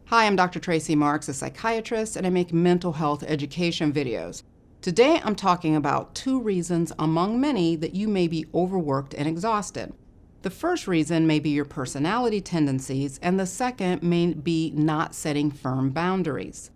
Hi, I'm Dr. Tracey Marks, a psychiatrist, and I make mental health education videos. Today, I'm talking about 2 reasons among many that you may be overworked and exhausted. The first reason may be your personality tendencies, and the second may be not setting firm boundaries.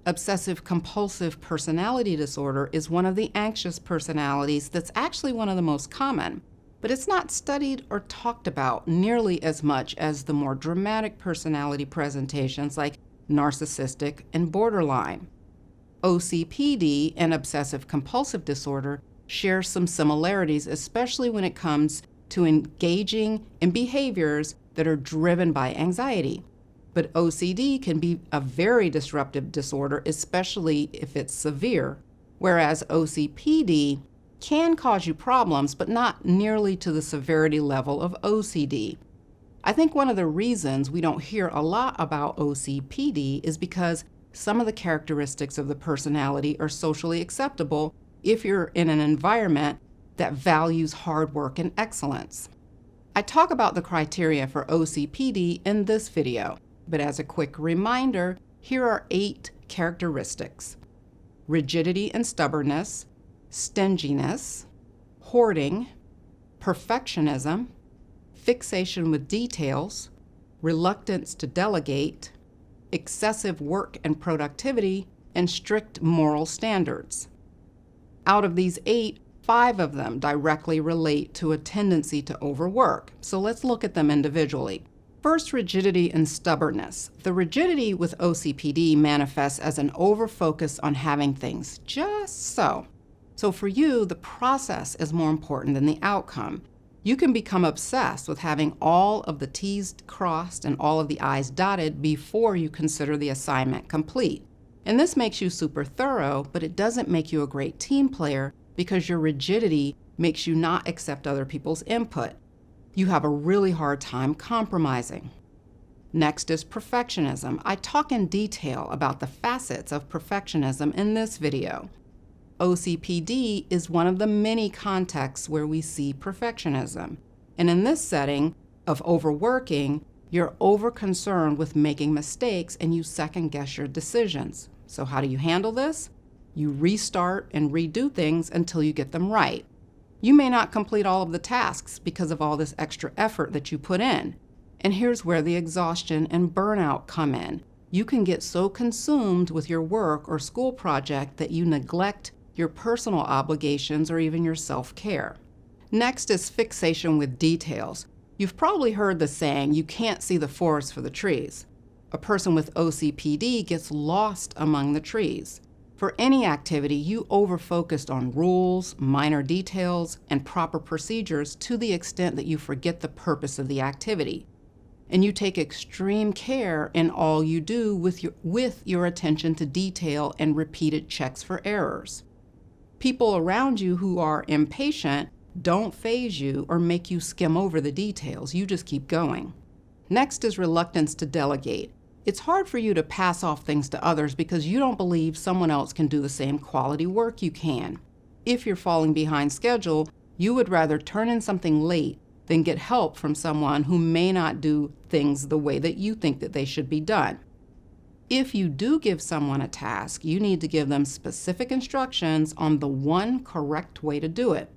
Obsessive-compulsive personality disorder is one of the anxious personalities that's actually one of the most common, but it's not studied or talked about nearly as much as the more dramatic personality presentations like narcissistic and borderline. OCPD and obsessive-compulsive disorder share some similarities, especially when it comes to engaging in behaviors that are driven by anxiety. But OCD can be a very disruptive disorder, especially if it's severe, whereas OCPD can cause you problems, but not nearly to the severity level of OCD. I think one of the reasons we don't hear a lot about OCPD is because some of the characteristics of the personality are socially acceptable if you're in an environment that values hard work and excellence. I talk about the criteria for OCPD in this video. But as a quick reminder, here are 8 characteristics: rigidity and stubbornness, stinginess, hoarding, perfectionism, fixation with details, reluctance to delegate, excessive work and productivity, and strict moral standards. Out of these 8, 5 of them directly relate to a tendency to overwork. So let's look at them individually. First, rigidity and stubbornness. The rigidity with OCPD manifests as an overfocus on having things just so. So for you, the process is more important than the outcome. You can become obsessed with having all of the T's crossed and all of the I's dotted before you consider the assignment complete. And this makes you super thorough, but it doesn't make you a great team player because your rigidity makes you not accept other people's input. You have a really hard time compromising. Next is perfectionism. I talk in detail about the facets of perfectionism in this video. OCPD is one of the many contexts where we see perfectionism. And in this setting of overworking, you're over-concerned with making mistakes and you second-guess your decisions. So how do you handle this? You restart and redo things until you get them right. You may not complete all of the tasks because of all this extra effort that you put in. And here's where the exhaustion and burnout come in. You can get so consumed with your work or school project that you neglect your personal obligations or even your self-care. Next is fixation with details. You've probably heard the saying, you can't see the forest for the trees. A person with OCPD gets lost among the trees. For any activity, you over-focused on rules, minor details, and proper procedures to the extent that you forget the purpose of the activity. And you take extreme care in all you do with your attention to detail and repeated checks for errors. People around you who are impatient don't faze you or make you skim over the details. You just keep going. Next is reluctance to delegate. It's hard for you to pass off things to others because you don't believe someone else can do the same quality work you can. If you're falling behind schedule, you would rather turn in something late than get help from someone who may not do things the way that you think that they should be done. If you do give someone a task, you need to give them specific instructions on the one correct way to do it.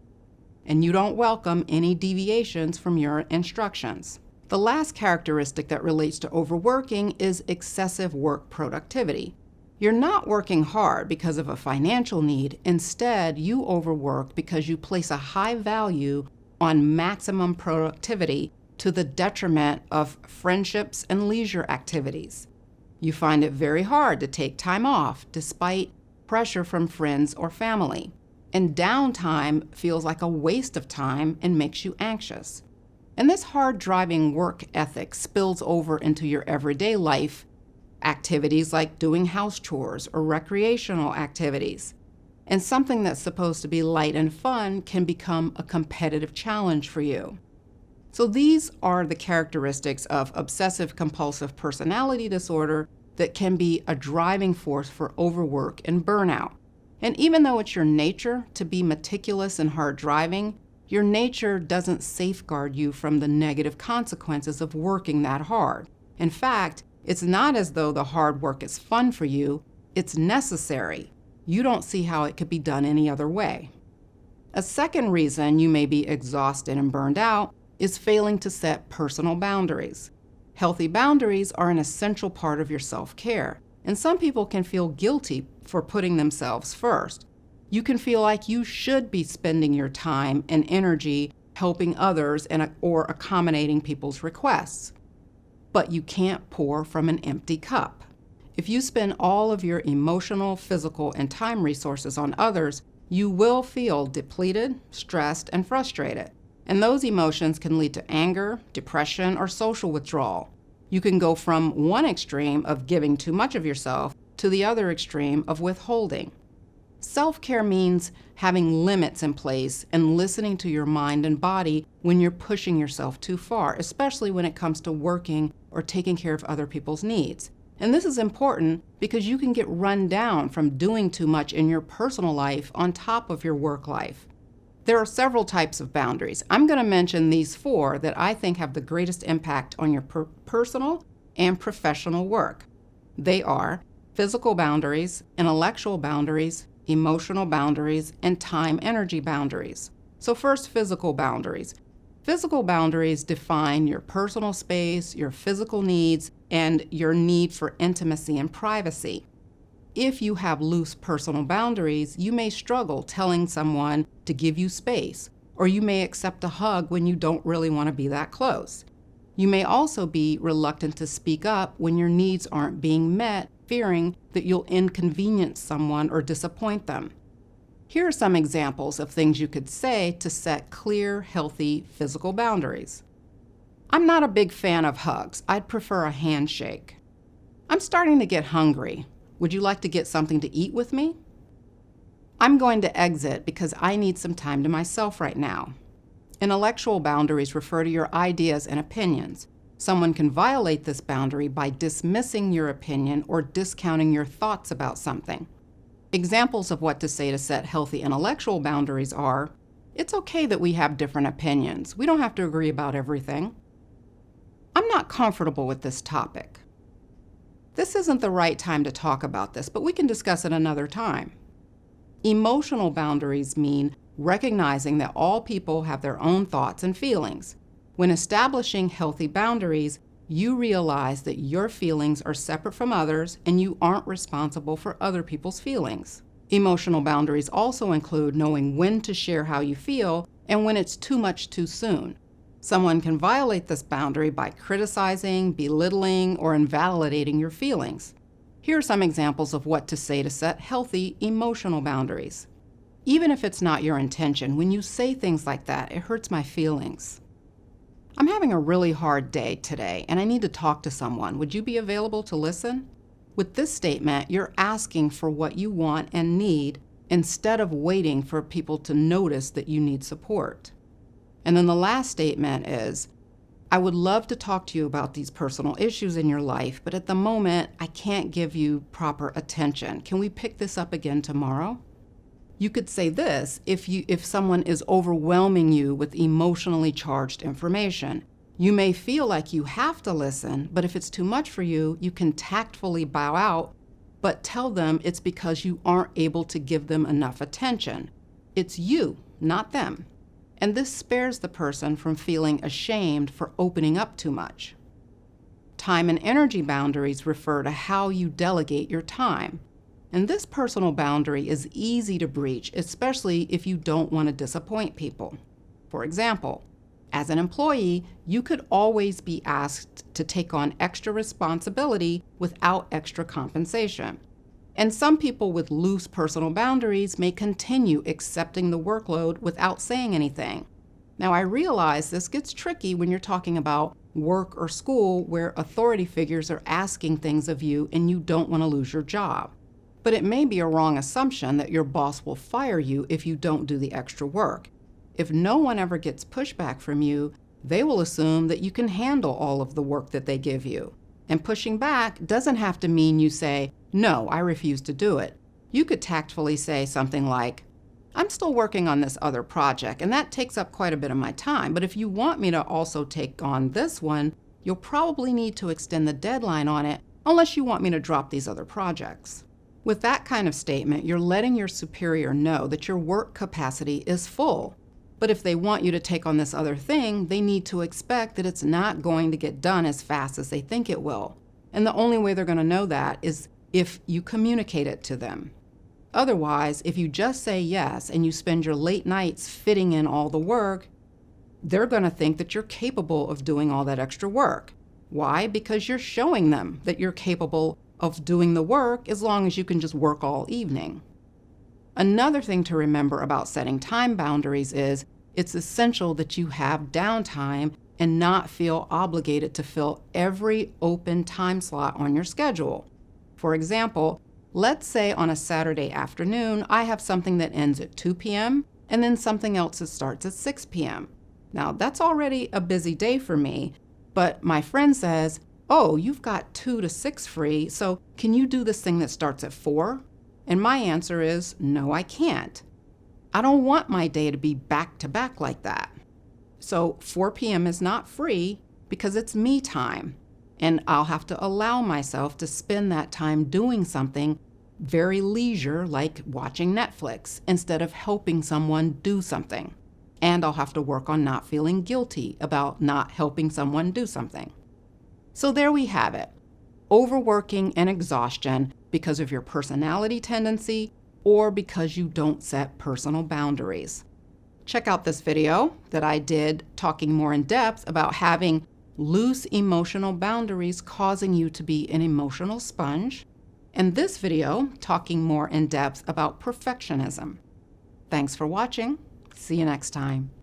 And you don't welcome any deviations from your instructions. The last characteristic that relates to overworking is excessive work productivity. You're not working hard because of a financial need. Instead, you overwork because you place a high value on maximum productivity to the detriment of friendships and leisure activities. You find it very hard to take time off despite pressure from friends or family. And downtime feels like a waste of time and makes you anxious. And this hard-driving work ethic spills over into your everyday life, activities like doing house chores or recreational activities. And something that's supposed to be light and fun can become a competitive challenge for you. So these are the characteristics of obsessive-compulsive personality disorder that can be a driving force for overwork and burnout. And even though it's your nature to be meticulous and hard driving, your nature doesn't safeguard you from the negative consequences of working that hard. In fact, It's not as though the hard work is fun for you, it's necessary. You don't see how it could be done any other way. A second reason you may be exhausted and burned out is failing to set personal boundaries. Healthy boundaries are an essential part of your self-care, and some people can feel guilty for putting themselves first. You can feel like you should be spending your time and energy helping others or accommodating people's requests. But you can't pour from an empty cup. If you spend all of your emotional, physical, and time resources on others, you will feel depleted, stressed, and frustrated. And those emotions can lead to anger, depression, or social withdrawal. You can go from one extreme of giving too much of yourself to the other extreme of withholding. Self-care means having limits in place and listening to your mind and body when you're pushing yourself too far, especially when it comes to working or taking care of other people's needs. And this is important because you can get run down from doing too much in your personal life on top of your work life. There are several types of boundaries. I'm going to mention these 4 that I think have the greatest impact on your personal and professional work. They are physical boundaries, intellectual boundaries, emotional boundaries, and time-energy boundaries. So first, physical boundaries. Physical boundaries define your personal space, your physical needs, and your need for intimacy and privacy. If you have loose personal boundaries, you may struggle telling someone to give you space, or you may accept a hug when you don't really want to be that close. You may also be reluctant to speak up when your needs aren't being met, fearing that you'll inconvenience someone or disappoint them. Here are some examples of things you could say to set clear, healthy physical boundaries. I'm not a big fan of hugs. I'd prefer a handshake. I'm starting to get hungry. Would you like to get something to eat with me? I'm going to exit because I need some time to myself right now. Intellectual boundaries refer to your ideas and opinions. Someone can violate this boundary by dismissing your opinion or discounting your thoughts about something. Examples of what to say to set healthy intellectual boundaries are, it's okay that we have different opinions. We don't have to agree about everything. I'm not comfortable with this topic. This isn't the right time to talk about this, but we can discuss it another time. Emotional boundaries mean recognizing that all people have their own thoughts and feelings. When establishing healthy boundaries, you realize that your feelings are separate from others and you aren't responsible for other people's feelings. Emotional boundaries also include knowing when to share how you feel and when it's too much too soon. Someone can violate this boundary by criticizing, belittling, or invalidating your feelings. Here are some examples of what to say to set healthy emotional boundaries. Even if it's not your intention, when you say things like that, it hurts my feelings. I'm having a really hard day today, and I need to talk to someone. Would you be available to listen? With this statement, you're asking for what you want and need instead of waiting for people to notice that you need support. And then the last statement is, I would love to talk to you about these personal issues in your life, but at the moment, I can't give you proper attention. Can we pick this up again tomorrow? You could say this if someone is overwhelming you with emotionally charged information. You may feel like you have to listen, but if it's too much for you, you can tactfully bow out, but tell them it's because you aren't able to give them enough attention. It's you, not them. And this spares the person from feeling ashamed for opening up too much. Time and energy boundaries refer to how you delegate your time. And this personal boundary is easy to breach, especially if you don't want to disappoint people. For example, as an employee, you could always be asked to take on extra responsibility without extra compensation. And some people with loose personal boundaries may continue accepting the workload without saying anything. Now, I realize this gets tricky when you're talking about work or school where authority figures are asking things of you and you don't want to lose your job. But it may be a wrong assumption that your boss will fire you if you don't do the extra work. If no one ever gets pushback from you, they will assume that you can handle all of the work that they give you. And pushing back doesn't have to mean you say, no, I refuse to do it. You could tactfully say something like, I'm still working on this other project, and that takes up quite a bit of my time, but if you want me to also take on this one, You'll probably need to extend the deadline on it unless you want me to drop these other projects. With that kind of statement, you're letting your superior know that your work capacity is full. But if they want you to take on this other thing, they need to expect that it's not going to get done as fast as they think it will. And the only way they're going to know that is if you communicate it to them. Otherwise, if you just say yes and you spend your late nights fitting in all the work, they're going to think that you're capable of doing all that extra work. Why? Because you're showing them that you're capable of doing the work as long as you can just work all evening. Another thing to remember about setting time boundaries is it's essential that you have downtime and not feel obligated to fill every open time slot on your schedule. For example, let's say on a Saturday afternoon, I have something that ends at 2 p.m. and then something else that starts at 6 p.m. Now, that's already a busy day for me, but my friend says, "Oh, you've got 2 to 6 free, so can you do this thing that starts at 4? And my answer is, no, I can't. I don't want my day to be back to back like that. So 4 p.m. is not free because it's me time, and I'll have to allow myself to spend that time doing something very leisure, like watching Netflix, instead of helping someone do something. And I'll have to work on not feeling guilty about not helping someone do something." So there we have it. Overworking and exhaustion because of your personality tendency or because you don't set personal boundaries. Check out this video that I did talking more in depth about having loose emotional boundaries causing you to be an emotional sponge, and this video talking more in depth about perfectionism. Thanks for watching. See you next time.